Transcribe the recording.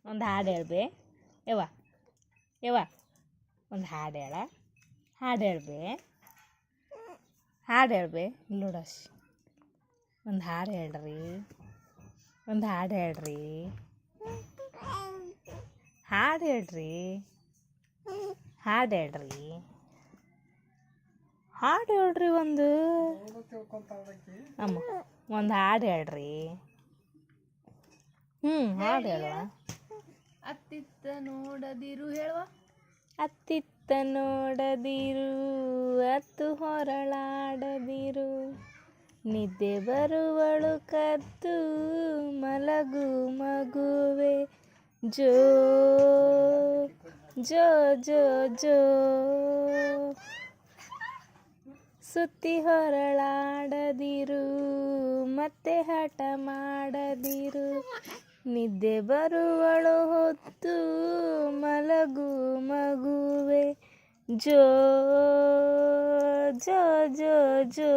ಒಂದು ಹಾಡು ಹೇಳ್ಬೆ ಯವ್ವ ಯವ್ವ ಒಂದು ಹಾಡು ಹೇಳ ಹಾಡು ಹೇಳ್ಬೆ ಹಾಡು ಹೇಳ್ಬೆ ನೋಡಶ್ ಒಂದು ಹಾಡು ಹೇಳ್ರಿ ಒಂದು ಹಾಡು ಹೇಳ್ರಿ ಹಾಡು ಹೇಳ್ರಿ ಹಾಡು ಹೇಳ್ರಿ ಹಾಡು ಹೇಳ್ರಿ ಒಂದು ಅಮ್ಮ ಒಂದು ಹಾಡು ಹೇಳ್ರಿ ಹಾಡು ಹೇಳುವ ಅತ್ತಿತ್ತ ನೋಡದಿರು ಹೇಳುವ ಅತ್ತಿತ್ತ ನೋಡದಿರು ಅತ್ತು ಹೊರಳಾಡದಿರು ನಿದ್ದೆ ಬರುವಳು ಕದ್ದು ಮಲಗು ಮಗುವೆ ಜೋ ಜೋ ಜೋ ಜೋ ಸುತ್ತಿ ಹೊರಳಾಡದಿರು ಮತ್ತೆ ಹಠ ಮಾಡದಿರು ನಿದ್ದೆ ಬರುವಳು ಹೊತ್ತು ಮಲಗು ಮಗುವೆ ಜೋ ಜೋ ಜೋ ಜೋ